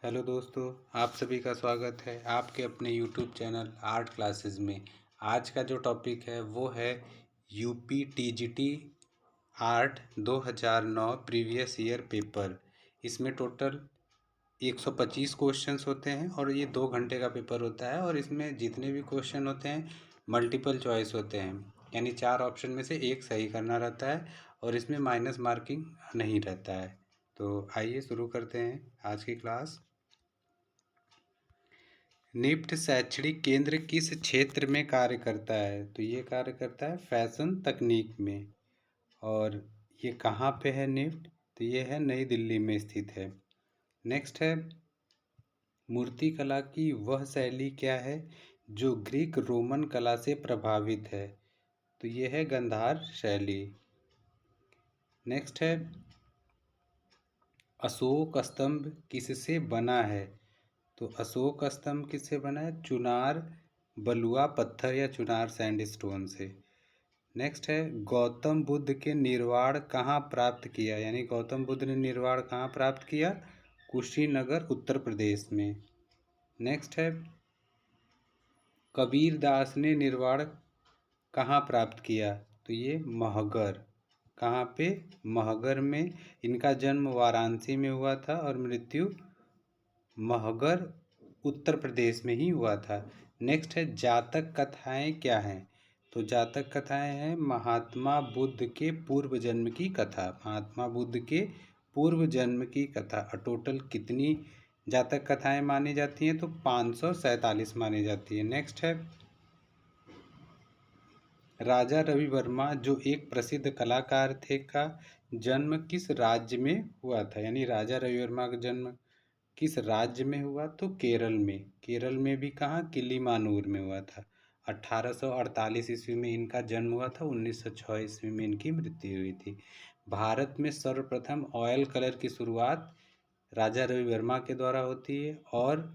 Hello दोस्तों, आप सभी का स्वागत है आपके अपने यूट्यूब चैनल आर्ट क्लासेस में। आज का जो टॉपिक है वो है UP TGT art 2009 previous year paper. इसमें टोटल 125 क्वेश्चंस होते हैं और ये 2 घंटे का पेपर होता है। और इसमें जितने भी क्वेश्चन होते हैं मल्टीपल चॉइस होते हैं, यानी 4 ऑप्शन में से एक सही करना रहता है और इसमें माइनस मार्किंग नहीं रहता है। तो आइए शुरू करते हैं आज की क्लास। निफ्ट शैक्षणिक केंद्र किस क्षेत्र में कार्य करता है? तो ये कार्य करता है फैशन तकनीक में। और ये कहाँ पे है निफ्ट? तो ये है नई दिल्ली में स्थित है। नेक्स्ट है, मूर्ति कला की वह शैली क्या है जो ग्रीक रोमन कला से प्रभावित है? तो ये है गंधार शैली। नेक्स्ट है, अशोक स्तंभ किससे बना है? तो अशोक स्तंभ किससे बना है? चुनार बलुआ पत्थर या चुनार सैंडस्टोन से। नेक्स्ट है, गौतम बुद्ध के निर्वाण कहाँ प्राप्त किया? यानी गौतम बुद्ध ने निर्वाण कहाँ प्राप्त किया? कुशीनगर उत्तर प्रदेश में। नेक्स्ट है, कबीर दास ने निर्वाण कहाँ प्राप्त किया? तो ये महगर। कहाँ पे? महगर में। इनका जन्म वाराणसी में हुआ था और मृत्यु महगर उत्तर प्रदेश में ही हुआ था। नेक्स्ट है, जातक कथाएं क्या हैं? तो जातक कथाएं हैं महात्मा बुद्ध के पूर्व जन्म की कथा। महात्मा बुद्ध के पूर्व जन्म की कथा। और टोटल कितनी जातक कथाएं मानी जाती हैं? तो 547 मानी जाती है। नेक्स्ट है, राजा रवि वर्मा जो एक प्रसिद्ध कलाकार थे का जन्म किस राज्य में हुआ था? यानी राजा रवि वर्मा का जन्म किस राज्य में हुआ? तो केरल में। केरल में भी कहाँ? किलीमानूर में हुआ था। 1848 ईस्वी में इनका जन्म हुआ था। 1906 ईस्वी में इनकी मृत्यु हुई थी। भारत में सर्वप्रथम ऑयल कलर की शुरुआत राजा रवि वर्मा के द्वारा होती है। और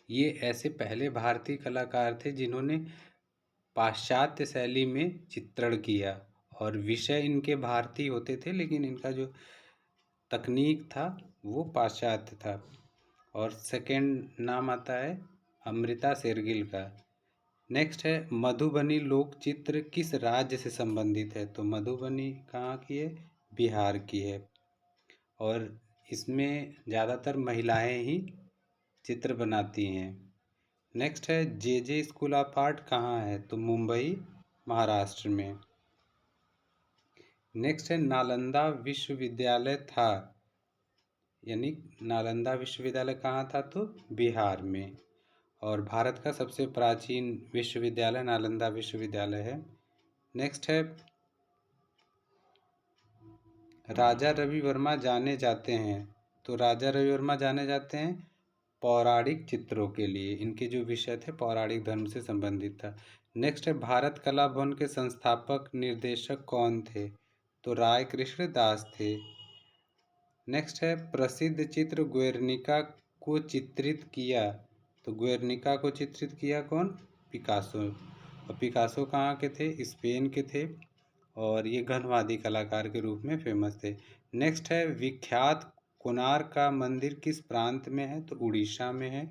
ये ऐसे पहले भारतीय कलाकार थे जिन्होंने पाश्चात्य शैली में चित्रण किया। और विषय इनके भारतीय होते थे लेकिन इनका जो तकनीक था वो पाश्चात्य था। और सेकंड नाम आता है अमृता शेरगिल का। नेक्स्ट है, मधुबनी लोक चित्र किस राज्य से संबंधित है? तो मधुबनी कहाँ की है? बिहार की है। और इसमें ज़्यादातर महिलाएं ही चित्र बनाती हैं। नेक्स्ट है, जे जे स्कूल ऑफ आर्ट कहाँ है? तो मुंबई महाराष्ट्र में। नेक्स्ट है, नालंदा विश्वविद्यालय था, यानी नालंदा विश्वविद्यालय कहाँ था? तो बिहार में। और भारत का सबसे प्राचीन विश्वविद्यालय नालंदा विश्वविद्यालय है। नेक्स्ट है, राजा रवि वर्मा जाने जाते हैं। तो राजा रवि वर्मा जाने जाते हैं पौराणिक चित्रों के लिए। इनके जो विषय थे पौराणिक धर्म से संबंधित था। नेक्स्ट है, भारत कला भवन के संस्थापक निर्देशक कौन थे? तो राय कृष्ण दास थे। नेक्स्ट है, प्रसिद्ध चित्र गुएर्निका को चित्रित किया। तो गुएर्निका को चित्रित किया कौन? पिकासो। और पिकासो कहाँ के थे? स्पेन के थे। और ये घनवादी कलाकार के रूप में फेमस थे। नेक्स्ट है, विख्यात कोणार्क का मंदिर किस प्रांत में है? तो उड़ीसा में है।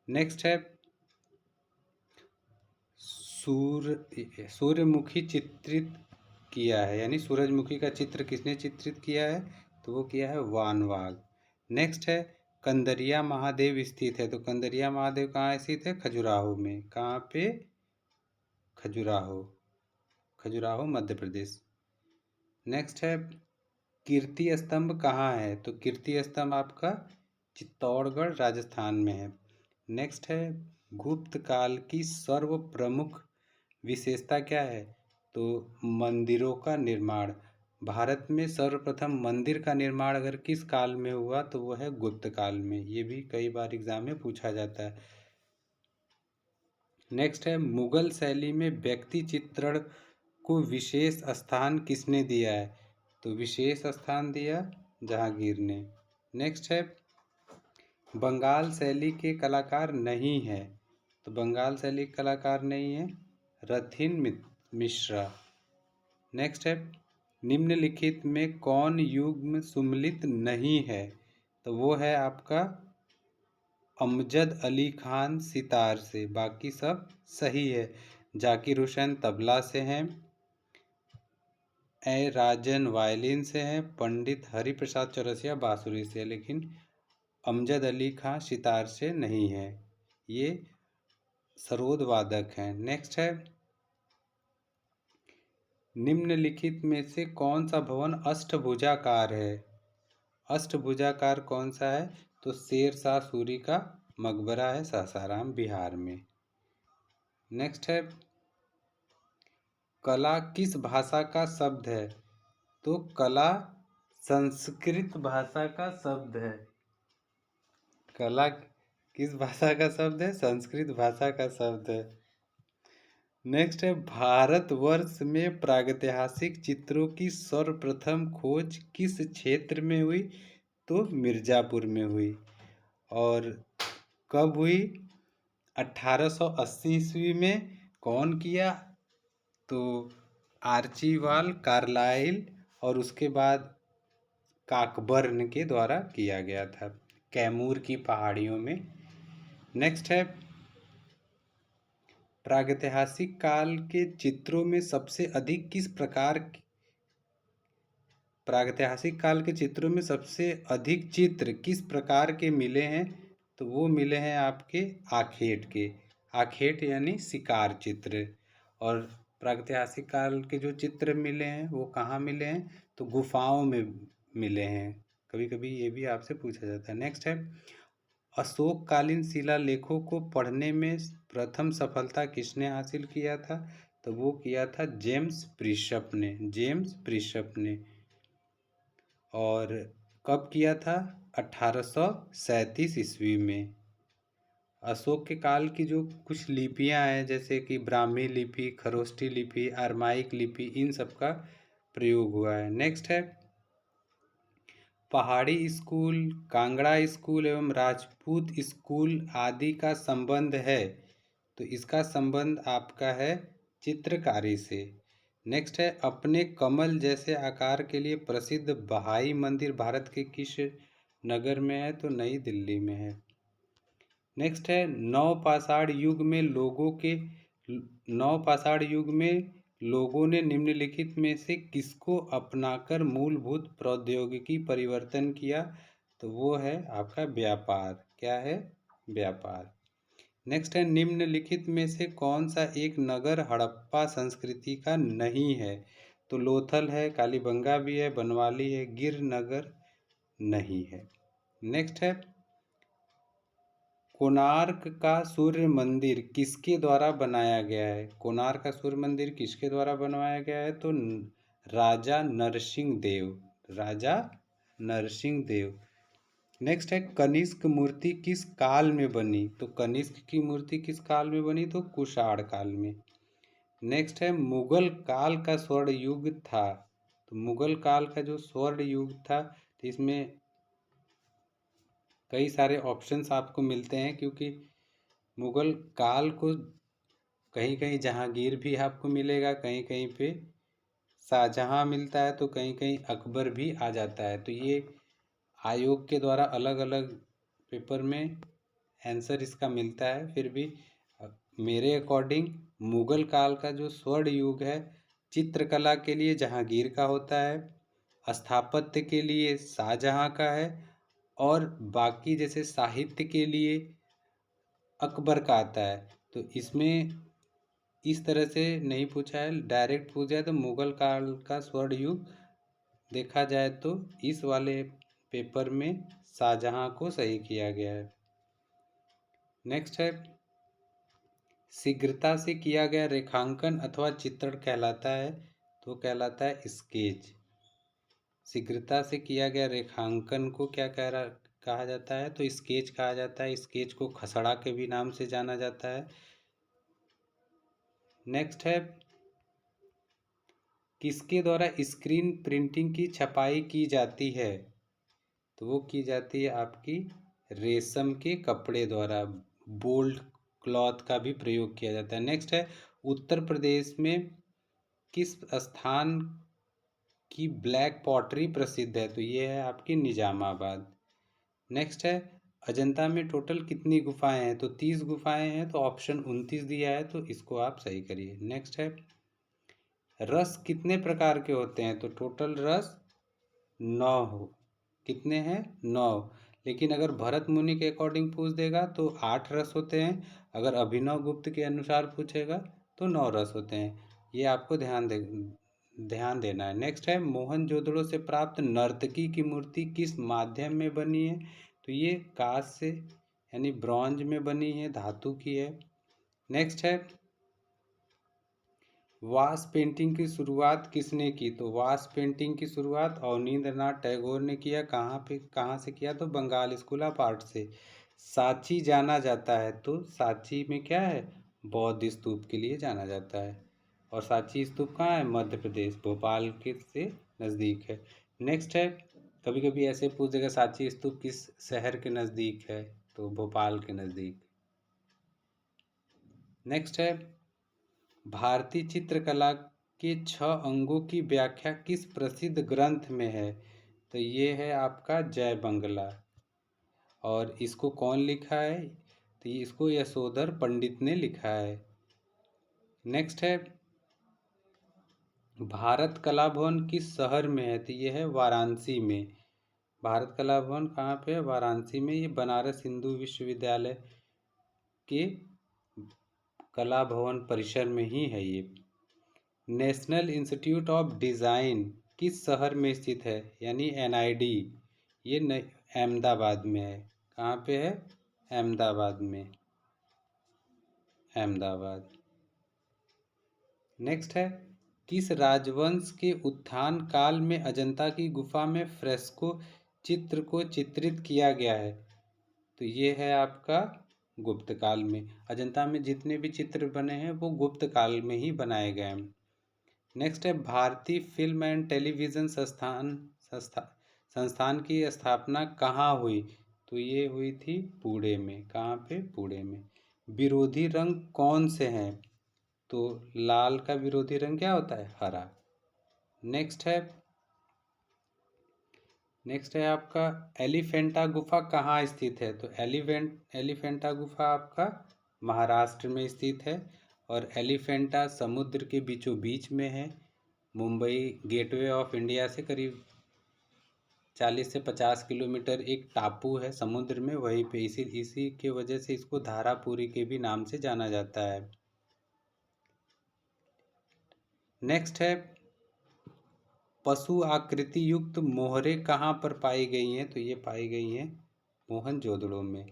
नेक्स्ट है, सूर्यमुखी चित्रित किया है, यानी सूरजमुखी का चित्र किसने चित्रित किया है? तो वो किया है वान वाग। नेक्स्ट है, कंदरिया महादेव स्थित है। तो कंदरिया महादेव कहाँ स्थित है? खजुराहो में। कहाँ पे? खजुराहो। खजुराहो मध्य प्रदेश। नेक्स्ट है, कीर्ति स्तंभ कहाँ है? तो कीर्ति स्तंभ आपका चित्तौड़गढ़ राजस्थान में है। नेक्स्ट है, गुप्त काल की सर्व प्रमुख विशेषता क्या है? तो मंदिरों का निर्माण। भारत में सर्वप्रथम मंदिर का निर्माण अगर किस काल में हुआ तो वह है गुप्त काल में। ये भी कई बार एग्जाम में पूछा जाता है। नेक्स्ट है, मुगल शैली में व्यक्ति चित्रण को विशेष स्थान किसने दिया है? तो विशेष स्थान दिया जहांगीर ने। नेक्स्ट है, बंगाल शैली के कलाकार नहीं है। तो बंगाल शैली के कलाकार नहीं है रथिन मिश्रा। नेक्स्ट है, निम्नलिखित में कौन युग्म सुमेलित नहीं है? तो वो है आपका अमजद अली खान सितार से, बाकी सब सही है। जाकिर हुसैन तबला से हैं, ए राजन वायलिन से हैं, पंडित हरिप्रसाद चौरसिया बांसुरी से, लेकिन अमजद अली खां सितार से नहीं है, ये सरोद वादक हैं। नेक्स्ट है, निम्नलिखित में से कौन सा भवन अष्टभुजाकार है? अष्टभुजाकार कौन सा है? तो शेर शाह सूरी का मकबरा है सासाराम बिहार में। नेक्स्ट है, कला किस भाषा का शब्द है? तो कला संस्कृत भाषा का शब्द है। कला किस भाषा का शब्द है? संस्कृत भाषा का शब्द है। नेक्स्ट है, भारतवर्ष में प्रागैतिहासिक चित्रों की सर्वप्रथम खोज किस क्षेत्र में हुई? तो मिर्जापुर में हुई। और कब हुई? 1880 ईस्वी में। कौन किया? तो आर्चीवाल कार्लाइल और उसके बाद काकबर्न के द्वारा किया गया था, कैमूर की पहाड़ियों में। नेक्स्ट है, प्रागैतिहासिक काल के चित्रों में सबसे अधिक किस प्रकार प्रागैतिहासिक काल के चित्रों में सबसे अधिक चित्र किस प्रकार के मिले हैं? तो वो मिले हैं आपके आखेट के। आखेट यानी शिकार चित्र। और प्रागैतिहासिक काल के जो चित्र मिले हैं वो कहाँ मिले हैं? तो गुफाओं में मिले हैं। कभी कभी ये भी आपसे पूछा जाता है। नेक्स्ट है, अशोककालीन शिलालेखों को पढ़ने में प्रथम सफलता किसने हासिल किया था? तो वो किया था जेम्स प्रिशप ने। जेम्स प्रिशप ने। और कब किया था? 1837 ईस्वी में। अशोक के काल की जो कुछ लिपियां हैं, जैसे कि ब्राह्मी लिपि, खरोष्ठी लिपि, अरमाइक लिपि, इन सब का प्रयोग हुआ है। नेक्स्ट है, पहाड़ी स्कूल, कांगड़ा स्कूल एवं राजपूत स्कूल आदि का संबंध है? तो इसका संबंध आपका है चित्रकारी से। नेक्स्ट है, अपने कमल जैसे आकार के लिए प्रसिद्ध बहाई मंदिर भारत के किस नगर में है? तो नई दिल्ली में है। नेक्स्ट है, नवपाषाण युग में लोगों ने निम्नलिखित में से किसको अपनाकर मूलभूत प्रौद्योगिकी परिवर्तन किया? तो वो है आपका व्यापार। क्या है? व्यापार। नेक्स्ट है, निम्नलिखित में से कौन सा एक नगर हड़प्पा संस्कृति का नहीं है? तो लोथल है, कालीबंगा भी है, बनवाली है, गिर नगर नहीं है। नेक्स्ट है, कोणार्क का सूर्य मंदिर किसके द्वारा बनाया गया है? कोणार्क का सूर्य मंदिर किसके द्वारा बनवाया गया है? तो राजा नरसिंह देव। राजा नरसिंह देव। नेक्स्ट है, कनिष्क मूर्ति किस काल में बनी? तो कनिष्क की मूर्ति किस काल में बनी? तो कुषाण काल में। नेक्स्ट है, मुगल काल का स्वर्ण युग था। तो मुगल काल का जो स्वर्ण युग था, तो इसमें कई सारे ऑप्शंस आपको मिलते हैं, क्योंकि मुगल काल को कहीं कहीं जहांगीर भी आपको मिलेगा, कहीं कहीं पे शाहजहां मिलता है, तो कहीं कहीं अकबर भी आ जाता है। तो ये आयोग के द्वारा अलग अलग पेपर में आंसर इसका मिलता है। फिर भी मेरे अकॉर्डिंग मुगल काल का जो स्वर्ण युग है, चित्रकला के लिए जहांगीर का होता है, स्थापत्य के लिए शाहजहां का है, और बाकी जैसे साहित्य के लिए अकबर का आता है। तो इसमें इस तरह से नहीं पूछा है, डायरेक्ट पूछा है तो मुगल काल का स्वर्ण युग देखा जाए तो इस वाले पेपर में शाहजहां को सही किया गया है। नेक्स्ट है, शीघ्रता से किया गया रेखांकन अथवा चित्रण कहलाता है? तो कहलाता है स्केच। शीघ्रता से किया गया रेखांकन को क्या कहा जाता है? तो स्केच कहा जाता है। स्केच को खसड़ा के भी नाम से जाना जाता है। नेक्स्ट है, किसके द्वारा स्क्रीन प्रिंटिंग की छपाई की जाती है? तो वो की जाती है आपकी रेशम के कपड़े द्वारा। बोल्ड क्लॉथ का भी प्रयोग किया जाता है। नेक्स्ट है, उत्तर प्रदेश में किस स्थान की ब्लैक पॉटरी प्रसिद्ध है? तो ये है आपकी निजामाबाद। नेक्स्ट है, अजंता में टोटल कितनी गुफाएं हैं? तो 30 गुफाएं हैं, तो ऑप्शन 29 दिया है, तो इसको आप सही करिए। नेक्स्ट है, रस कितने प्रकार के होते हैं? तो टोटल रस 9 हो, कितने हैं? 9। लेकिन अगर भरत मुनि के अकॉर्डिंग पूछ देगा तो 8 रस होते हैं, अगर अभिनव गुप्त के अनुसार पूछेगा तो 9 रस होते हैं। ये आपको ध्यान देना है। नेक्स्ट है, मोहनजोदड़ो से प्राप्त नर्तकी की मूर्ति किस माध्यम में बनी है? तो ये कांस्य से यानी ब्रॉन्ज में बनी है, धातु की है। नेक्स्ट है, वास पेंटिंग की शुरुआत किसने की? तो वास पेंटिंग की शुरुआत अवनींद्रनाथ टैगोर ने किया। कहाँ से किया? तो बंगाल स्कूल ऑफ आर्ट से। सांची जाना जाता है, तो सांची में क्या है? बौद्ध स्तूप के लिए जाना जाता है। और सांची स्तूप कहाँ है? मध्य प्रदेश, भोपाल के से नज़दीक है। नेक्स्ट है, कभी कभी ऐसे पूछ देगा सांची स्तूप किस शहर के नज़दीक है? तो भोपाल के नज़दीक। नेक्स्ट है, भारतीय चित्रकला के 6 अंगों की व्याख्या किस प्रसिद्ध ग्रंथ में है? तो ये है आपका जय बंगला। और इसको कौन लिखा है? तो इसको यशोधर पंडित ने लिखा है। नेक्स्ट है, भारत कला भवन किस शहर में है? तो ये है वाराणसी में। भारत कला भवन कहाँ पे है? वाराणसी में। ये बनारस हिंदू विश्वविद्यालय के कला भवन परिसर में ही है ये। नेशनल इंस्टीट्यूट ऑफ डिज़ाइन किस शहर में स्थित है? यानी एनआईडी, ये अहमदाबाद में है। कहाँ पे है? अहमदाबाद में, अहमदाबाद। नेक्स्ट है, किस राजवंश के उत्थान काल में अजंता की गुफा में फ्रेस्को चित्र को चित्रित किया गया है? तो ये है आपका गुप्त काल में। अजंता में जितने भी चित्र बने हैं वो गुप्त काल में ही बनाए गए हैं। नेक्स्ट है, भारतीय फिल्म एंड टेलीविज़न संस्थान की स्थापना कहाँ हुई? तो ये हुई थी पुणे में। कहाँ पे? पुणे में। विरोधी रंग कौन से हैं? तो लाल का विरोधी रंग क्या होता है? हरा। नेक्स्ट है, आपका एलिफेंटा गुफा कहाँ स्थित है? तो एलिफेंटा गुफा आपका महाराष्ट्र में स्थित है। और एलिफेंटा समुद्र के बीचों बीच में है। मुंबई गेटवे ऑफ इंडिया से करीब 40 से 50 किलोमीटर एक टापू है समुद्र में, वहीं पे इसी के वजह से इसको धारापुरी के भी नाम से जाना जाता है। नेक्स्ट है, पशु आकृति युक्त मोहरें कहाँ पर पाई गई हैं? तो ये पाई गई हैं मोहनजोदड़ो में।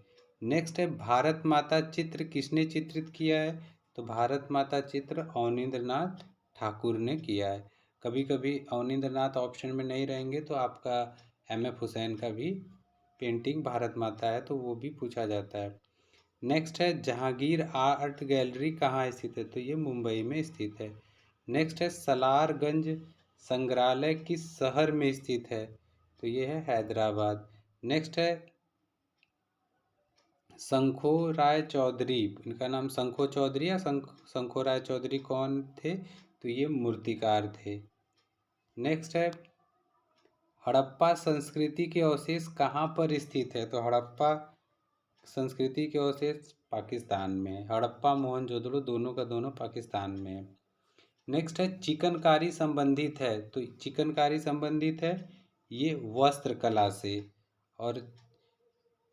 नेक्स्ट है, भारत माता चित्र किसने चित्रित किया है? तो भारत माता चित्र अवनींद्रनाथ ठाकुर ने किया है। कभी कभी अवनींद्रनाथ ऑप्शन में नहीं रहेंगे तो आपका एम.एफ. हुसैन का भी पेंटिंग भारत माता है, तो वो भी पूछा जाता है। नेक्स्ट है, जहांगीर आर्ट गैलरी कहाँ स्थित है? तो ये मुंबई में स्थित है। नेक्स्ट है, सलारगंज संग्रहालय किस शहर में स्थित है? तो ये है हैदराबाद। नेक्स्ट है, शंखो राय चौधरी, इनका नाम शंखो चौधरी या शंखो राय चौधरी कौन थे? तो ये मूर्तिकार थे। नेक्स्ट है, हड़प्पा संस्कृति के अवशेष कहाँ पर स्थित है? तो हड़प्पा संस्कृति के अवशेष पाकिस्तान में है। हड़प्पा मोहनजोदड़ो दोनों का दोनों पाकिस्तान में है। नेक्स्ट है, चिकनकारी संबंधित है। तो चिकनकारी संबंधित है ये वस्त्र कला से। और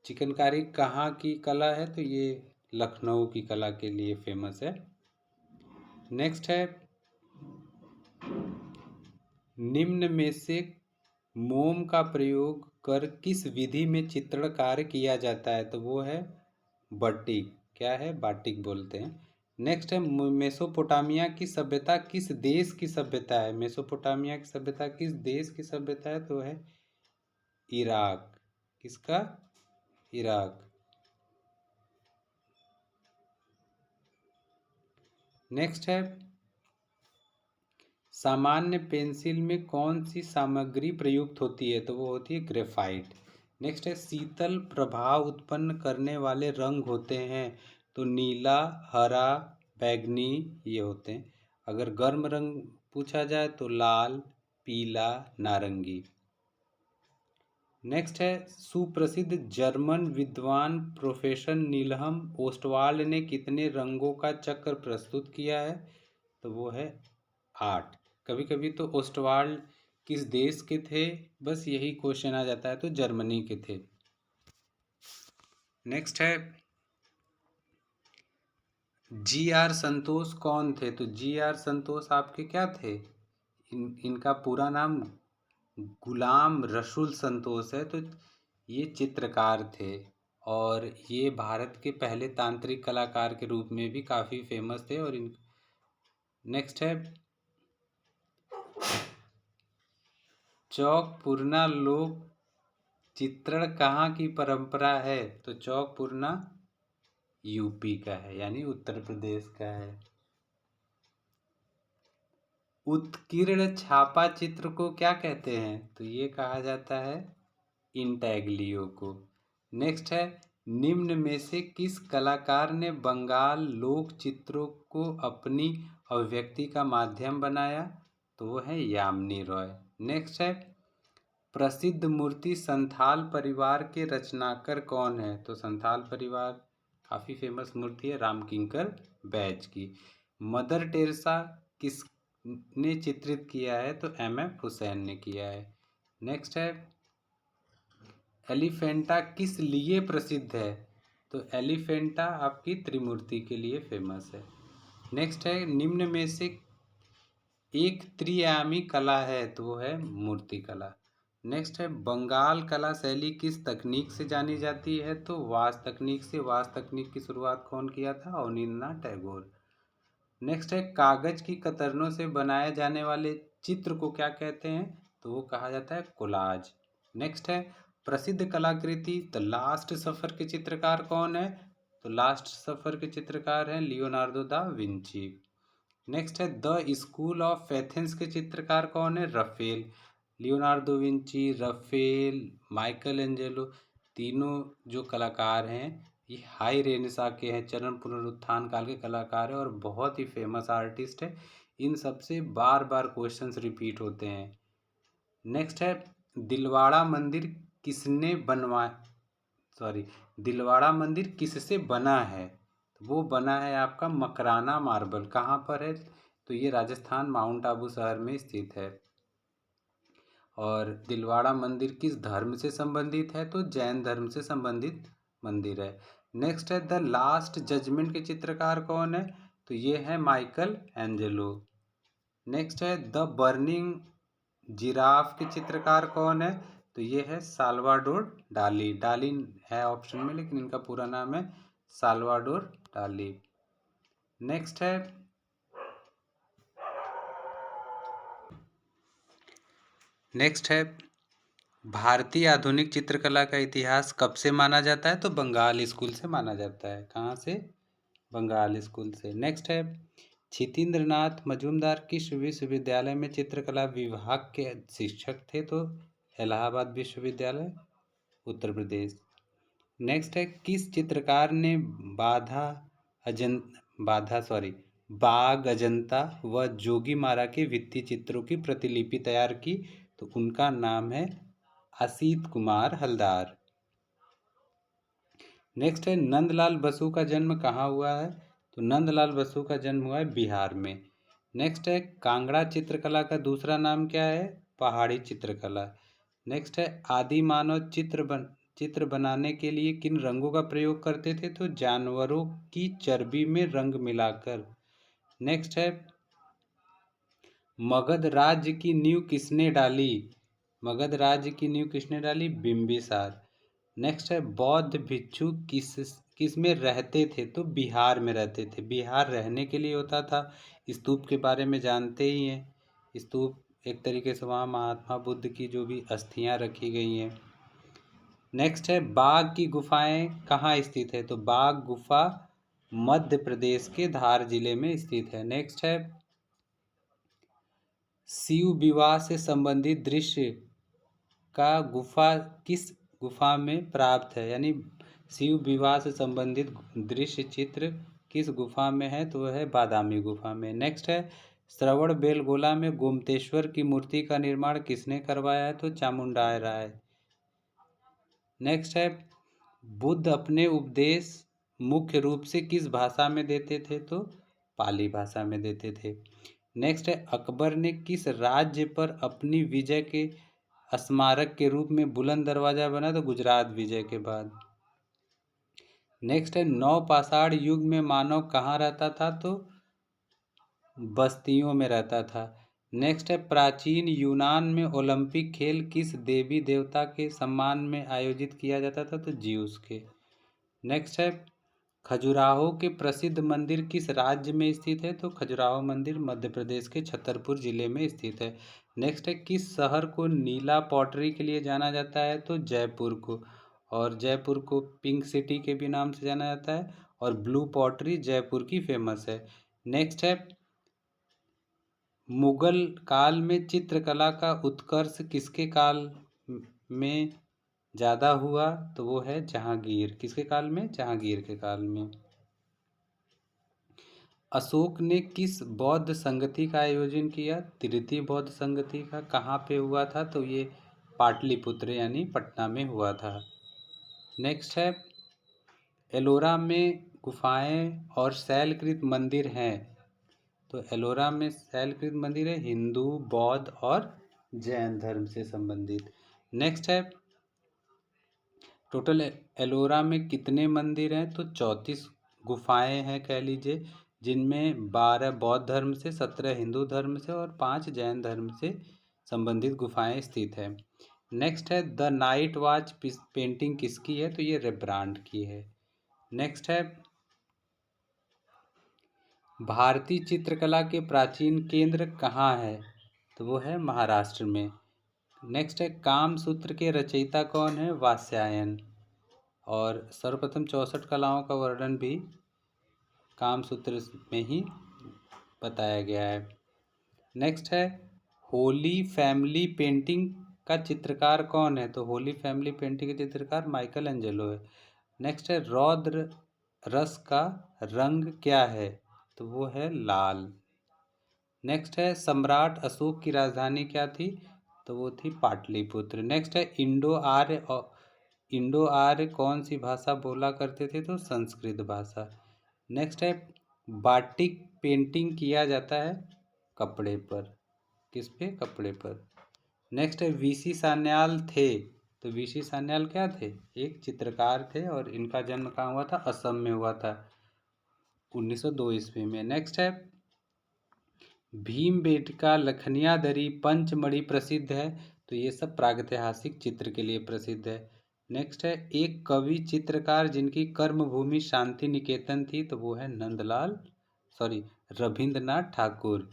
चिकनकारी कहाँ की कला है? तो ये लखनऊ की कला के लिए फेमस है। नेक्स्ट है, निम्न में से मोम का प्रयोग कर किस विधि में चित्रण कार्य किया जाता है? तो वो है बाटिक। क्या है? बाटिक बोलते हैं। नेक्स्ट है, मेसोपोटामिया की सभ्यता किस देश की सभ्यता है? मेसोपोटामिया की सभ्यता किस देश की सभ्यता है? तो है इराक। किसका? इराक। नेक्स्ट है, सामान्य पेंसिल में कौन सी सामग्री प्रयुक्त होती है? तो वो होती है ग्रेफाइट। नेक्स्ट है, शीतल प्रभाव उत्पन्न करने वाले रंग होते हैं। तो नीला, हरा, बैगनी ये होते हैं। अगर गर्म रंग पूछा जाए तो लाल, पीला, नारंगी। नेक्स्ट है सुप्रसिद्ध जर्मन विद्वान प्रोफेसर नीलहम ओस्टवाल्ड ने कितने रंगों का चक्र प्रस्तुत किया है? तो वो है 8। कभी कभी तो ओस्टवाल्ड किस देश के थे, बस यही क्वेश्चन आ जाता है, तो जर्मनी के थे। नेक्स्ट है जी.आर. संतोष कौन थे? तो जी.आर. संतोष आपके क्या थे? इनका पूरा नाम गुलाम रसूल संतोष है। तो ये चित्रकार थे और ये भारत के पहले तांत्रिक कलाकार के रूप में भी काफ़ी फेमस थे। और इन नेक्स्ट है चौक पूर्णा लोक चित्रण कहाँ की परंपरा है? तो चौक पूर्णा यूपी का है, यानी उत्तर प्रदेश का है। उत्कीर्ण छापा चित्र को क्या कहते हैं? तो ये कहा जाता है इंटैग्लियो को। नेक्स्ट है निम्न में से किस कलाकार ने बंगाल लोक चित्रों को अपनी अभिव्यक्ति का माध्यम बनाया? तो वो है यामिनी रॉय। नेक्स्ट है प्रसिद्ध मूर्ति संथाल परिवार के रचनाकार कौन है? तो संथाल परिवार काफ़ी फेमस मूर्ति है रामकिंकर बैज की। मदर टेरेसा किस ने चित्रित किया है? तो M.F. हुसैन ने किया है। नेक्स्ट है एलिफेंटा किस लिए प्रसिद्ध है? तो एलिफेंटा आपकी त्रिमूर्ति के लिए फेमस है। नेक्स्ट है निम्न में से एक त्रिआयामी कला है? तो वो है मूर्ति कला। नेक्स्ट है बंगाल कला शैली किस तकनीक से जानी जाती है? तो वास तकनीक से। वास तकनीक की शुरुआत कौन किया था? अवनींद्रनाथ टैगोर। नेक्स्ट है कागज की कतरनों से बनाए जाने वाले चित्र को क्या कहते हैं? तो वो कहा जाता है कोलाज। नेक्स्ट है प्रसिद्ध कलाकृति द लास्ट सफर के चित्रकार कौन है? तो लास्ट सफर के चित्रकार हैं लियोनार्डो दा विंची। नेक्स्ट है द स्कूल ऑफ एथेंस के चित्रकार कौन है? Raphael. Leonardo Vinci, Raphael, Michelangelo, तीनों जो कलाकार हैं ये हाई रेनेसा के हैं, चरण पुनरुत्थान काल के कलाकार हैं और बहुत ही फेमस आर्टिस्ट है। इन सबसे बार बार क्वेश्चंस रिपीट होते हैं। नेक्स्ट है दिलवाड़ा मंदिर किसने बनवा सॉरी दिलवाड़ा मंदिर किससे बना है? तो वो बना है आपका मकराना मार्बल। कहाँ पर है? तो ये राजस्थान माउंट आबू शहर में स्थित है। और दिलवाड़ा मंदिर किस धर्म से संबंधित है? तो जैन धर्म से संबंधित मंदिर है। नेक्स्ट है द लास्ट जजमेंट के चित्रकार कौन है? तो ये है माइकल एंजेलो। नेक्स्ट है द बर्निंग जिराफ के चित्रकार कौन है? तो ये है साल्वाडोर डाली। डाली है ऑप्शन में लेकिन इनका पूरा नाम है साल्वाडोर डाली। नेक्स्ट है भारतीय आधुनिक चित्रकला का इतिहास कब से माना जाता है? तो बंगाल स्कूल से माना जाता है। कहाँ से? बंगाल स्कूल से। नेक्स्ट है छितेंद्रनाथ मजूमदार किस विश्वविद्यालय में चित्रकला विभाग के शिक्षक थे? तो इलाहाबाद विश्वविद्यालय, उत्तर प्रदेश। नेक्स्ट है किस चित्रकार ने बाघ अजंता व जोगीमारा के भित्ति चित्रों की प्रतिलिपि तैयार की? तो उनका नाम है असित कुमार हलदार। नेक्स्ट है नंदलाल बसु का जन्म कहाँ हुआ है? तो नंदलाल बसु का जन्म हुआ है बिहार में। नेक्स्ट है कांगड़ा चित्रकला का दूसरा नाम क्या है? पहाड़ी चित्रकला। नेक्स्ट है आदि मानव चित्र बनाने के लिए किन रंगों का प्रयोग करते थे? तो जानवरों की चर्बी में रंग मिलाकर। नेक्स्ट है मगध राज्य की नींव किसने डाली? मगध राज्य की नींव किसने डाली? बिंबिसार। नेक्स्ट है बौद्ध भिक्षु किस में रहते थे? तो बिहार में रहते थे। बिहार रहने के लिए होता था। स्तूप के बारे में जानते ही हैं। स्तूप एक तरीके से वहाँ महात्मा बुद्ध की जो भी अस्थियाँ रखी गई हैं। नेक्स्ट है बाघ की गुफाएं कहाँ स्थित है? तो बाघ गुफा मध्य प्रदेश के धार जिले में स्थित है। नेक्स्ट है शिव विवाह से संबंधित दृश्य का किस गुफा में प्राप्त है? यानी शिव विवाह से संबंधित दृश्य चित्र किस गुफा में है? तो वह है बादामी गुफा में। नेक्स्ट है श्रवण बेलगोला में गोमतेश्वर की मूर्ति का निर्माण किसने करवाया है? तो चामुंडा राय। नेक्स्ट है बुद्ध अपने उपदेश मुख्य रूप से किस भाषा में देते थे? तो पाली भाषा में देते थे। नेक्स्ट है अकबर ने किस राज्य पर अपनी विजय के स्मारक के रूप में बुलंद दरवाजा बना? तो गुजरात विजय के बाद। नेक्स्ट है नवपाषाण युग में मानव कहाँ रहता था? तो बस्तियों में रहता था। नेक्स्ट है प्राचीन यूनान में ओलंपिक खेल किस देवी देवता के सम्मान में आयोजित किया जाता था? तो ज्यूस के। नेक्स्ट है खजुराहो के प्रसिद्ध मंदिर किस राज्य में स्थित है? तो खजुराहो मंदिर मध्य प्रदेश के छतरपुर जिले में स्थित है। नेक्स्ट है किस शहर को नीला पॉटरी के लिए जाना जाता है? तो जयपुर को। और जयपुर को पिंक सिटी के भी नाम से जाना जाता है और ब्लू पॉटरी जयपुर की फेमस है। नेक्स्ट है मुगल काल में चित्रकला का उत्कर्ष किसके काल में ज़्यादा हुआ? तो वो है जहांगीर। किसके काल में? जहांगीर के काल में। अशोक ने किस बौद्ध संगति का आयोजन किया? तृतीय बौद्ध संगति का। कहाँ पे हुआ था? तो ये पाटलिपुत्र यानी पटना में हुआ था। नेक्स्ट है एलोरा में गुफाएं और शैलकृत मंदिर हैं। तो एलोरा में शैलकृत मंदिर है हिंदू बौद्ध और जैन धर्म से संबंधित। नेक्स्ट है टोटल एलोरा में कितने मंदिर हैं? तो 34 गुफाएं हैं कह लीजिए, जिनमें 12 बौद्ध धर्म से, 17 हिंदू धर्म से और 5 जैन धर्म से संबंधित गुफाएं स्थित है। नेक्स्ट है द नाइट वॉच पेंटिंग किसकी है? तो ये रेब्रांड की है। नेक्स्ट है भारतीय चित्रकला के प्राचीन केंद्र कहाँ है? तो वो है महाराष्ट्र में। नेक्स्ट है कामसूत्र के रचयिता कौन है? वात्स्यायन। और सर्वप्रथम 64 कलाओं का वर्णन भी कामसूत्र में ही बताया गया है। नेक्स्ट है होली फैमिली पेंटिंग का चित्रकार कौन है? तो होली फैमिली पेंटिंग के चित्रकार माइकल एंजेलो है। नेक्स्ट है रौद्र रस का रंग क्या है? तो वो है लाल। नेक्स्ट है सम्राट अशोक की राजधानी क्या थी? तो वो थी पाटलिपुत्र। नेक्स्ट है इंडो आर्य कौन सी भाषा बोला करते थे? तो संस्कृत भाषा। नेक्स्ट है बाटिक पेंटिंग किया जाता है कपड़े पर। किस पे? कपड़े पर। नेक्स्ट है वीसी सान्याल थे। तो वीसी सान्याल क्या थे? एक चित्रकार थे और इनका जन्म कहाँ हुआ था? असम में हुआ था 1902 ईस्वी में। नेक्स्ट है भीमबेटका लखनिया दरी पंचमढ़ी प्रसिद्ध है। तो ये सब प्रागैतिहासिक चित्र के लिए प्रसिद्ध है। नेक्स्ट है एक कवि चित्रकार जिनकी कर्मभूमि शांति निकेतन थी। तो वो है रविंद्रनाथ ठाकुर।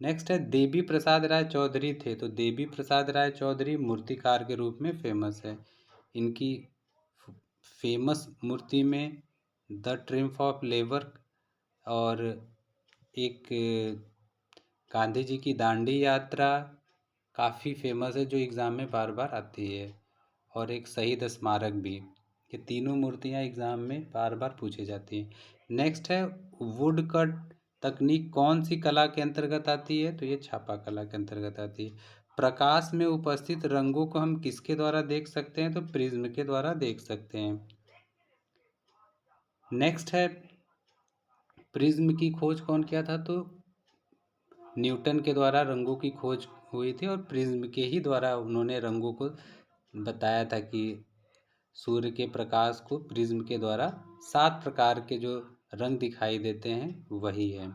नेक्स्ट है देवी प्रसाद राय चौधरी थे। तो देवी प्रसाद राय चौधरी मूर्तिकार के रूप में फेमस है। इनकी फेमस मूर्ति में द ट्रिम्फ ऑफ लेबर और एक गांधी जी की दांडी यात्रा काफ़ी फेमस है, जो एग्ज़ाम में बार बार आती है, और एक शहीद स्मारक भी। ये तीनों मूर्तियाँ एग्ज़ाम में बार बार पूछी जाती हैं। नेक्स्ट है वुड कट तकनीक कौन सी कला के अंतर्गत आती है? तो ये छापा कला के अंतर्गत आती है। प्रकाश में उपस्थित रंगों को हम किसके द्वारा देख सकते हैं? तो प्रिज्म के द्वारा देख सकते हैं। नेक्स्ट है प्रिज्म की खोज कौन किया था? तो न्यूटन के द्वारा रंगों की खोज हुई थी और प्रिज्म के ही द्वारा उन्होंने रंगों को बताया था कि सूर्य के प्रकाश को प्रिज्म के द्वारा 7 प्रकार के जो रंग दिखाई देते हैं वही है।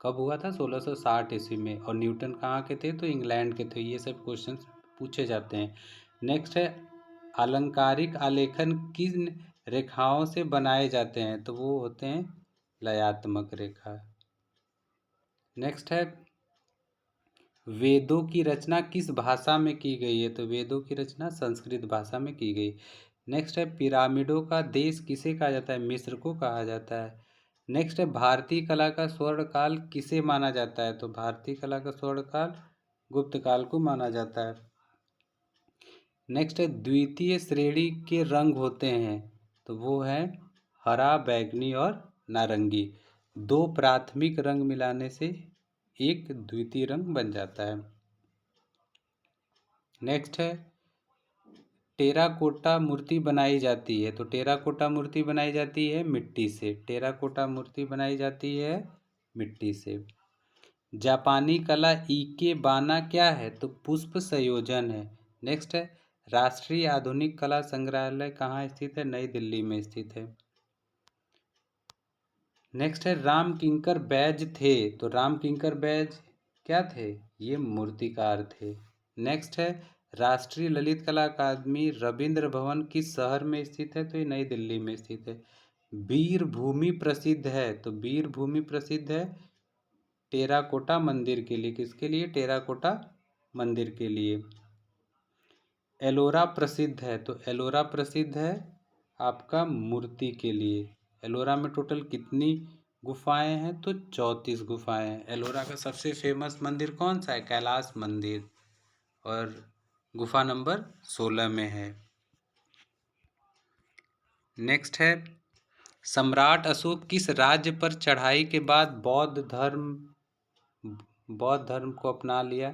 कब हुआ था? 1660 ईस्वी में। और न्यूटन कहाँ के थे? तो इंग्लैंड के थे। ये सब क्वेश्चन पूछे जाते हैं। नेक्स्ट है अलंकारिक आलेखन किन रेखाओं से बनाए जाते हैं? तो वो होते हैं लयात्मक रेखा। नेक्स्ट है वेदों की रचना किस भाषा में की गई है? तो वेदों की रचना संस्कृत भाषा में की गई। नेक्स्ट है पिरामिडों का देश किसे कहा जाता है? मिस्र को कहा जाता है। नेक्स्ट है भारतीय कला का स्वर्ण काल किसे माना जाता है? तो भारतीय कला का स्वर्ण काल गुप्त काल को माना जाता है। नेक्स्ट है द्वितीय श्रेणी के रंग होते हैं। तो वो है हरा, बैगनी और नारंगी। 2 प्राथमिक रंग मिलाने से एक द्वितीय रंग बन जाता है। नेक्स्ट है टेराकोटा मूर्ति बनाई जाती है? तो टेराकोटा मूर्ति बनाई जाती है मिट्टी से। टेराकोटा मूर्ति बनाई जाती है मिट्टी से। जापानी कला इकेबाना क्या है? तो पुष्प संयोजन है। नेक्स्ट है, राष्ट्रीय आधुनिक कला संग्रहालय कहाँ स्थित है? नई दिल्ली में स्थित है। नेक्स्ट है, राम किंकर बैज थे? तो राम किंकर बैज क्या थे? ये मूर्तिकार थे। नेक्स्ट है, राष्ट्रीय ललित कला अकादमी रविंद्र भवन किस शहर में स्थित है? तो ये नई दिल्ली में स्थित है। वीर भूमि प्रसिद्ध है? तो वीर भूमि प्रसिद्ध है टेराकोटा मंदिर के लिए। किसके लिए? टेराकोटा मंदिर के लिए। एलोरा प्रसिद्ध है? तो एलोरा प्रसिद्ध है आपका मूर्ति के लिए। एलोरा में टोटल कितनी गुफाएं हैं? तो 34 गुफाएं हैं। एलोरा का सबसे फेमस मंदिर कौन सा है? कैलाश मंदिर, और गुफा नंबर 16 में है। नेक्स्ट है, सम्राट अशोक किस राज्य पर चढ़ाई के बाद बौद्ध धर्म को अपना लिया?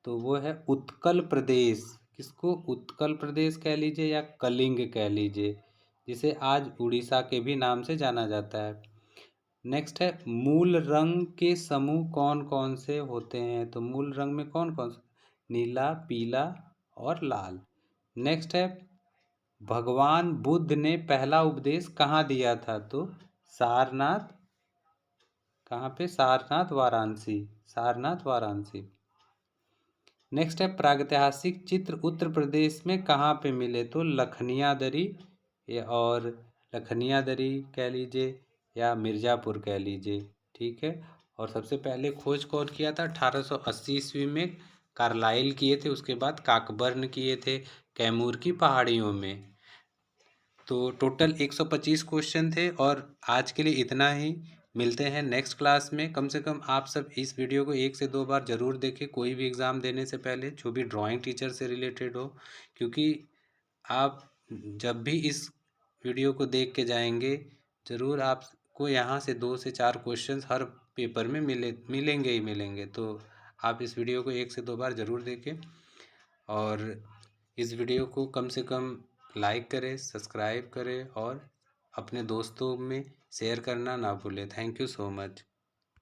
तो वो है उत्कल प्रदेश। किसको? उत्कल प्रदेश कह लीजिए या कलिंग कह लीजिए, जिसे आज उड़ीसा के भी नाम से जाना जाता है। नेक्स्ट है, मूल रंग के समूह कौन कौन से होते हैं? तो मूल रंग में कौन कौन से? नीला, पीला और लाल। नेक्स्ट है, भगवान बुद्ध ने पहला उपदेश कहाँ दिया था? तो सारनाथ। कहाँ पे? सारनाथ वाराणसी। सारनाथ वाराणसी। नेक्स्ट है, प्रागैतिहासिक चित्र उत्तर प्रदेश में कहाँ पे मिले? तो लखनिया दरी, और लखनिया दरी कह लीजिए या मिर्ज़ापुर कह लीजिए। ठीक है। और सबसे पहले खोज कौन किया था? 1880 ईस्वी में कार्लाइल किए थे। उसके बाद काकबर्न किए थे कैमूर की पहाड़ियों में। तो टोटल 125 क्वेश्चन थे, और आज के लिए इतना ही। मिलते हैं नेक्स्ट क्लास में। कम से कम आप सब इस वीडियो को 1 से 2 बार ज़रूर देखें, कोई भी एग्ज़ाम देने से पहले, जो भी ड्राइंग टीचर से रिलेटेड हो। क्योंकि आप जब भी इस वीडियो को देख के जाएंगे, ज़रूर आपको यहाँ से 2 से 4 क्वेश्चंस हर पेपर में मिलेंगे ही मिलेंगे। तो आप इस वीडियो को 1 से 2 बार ज़रूर देखें, और इस वीडियो को कम से कम लाइक करें, सब्सक्राइब करें, और अपने दोस्तों में शेयर करना ना भूलें। Thank you so much.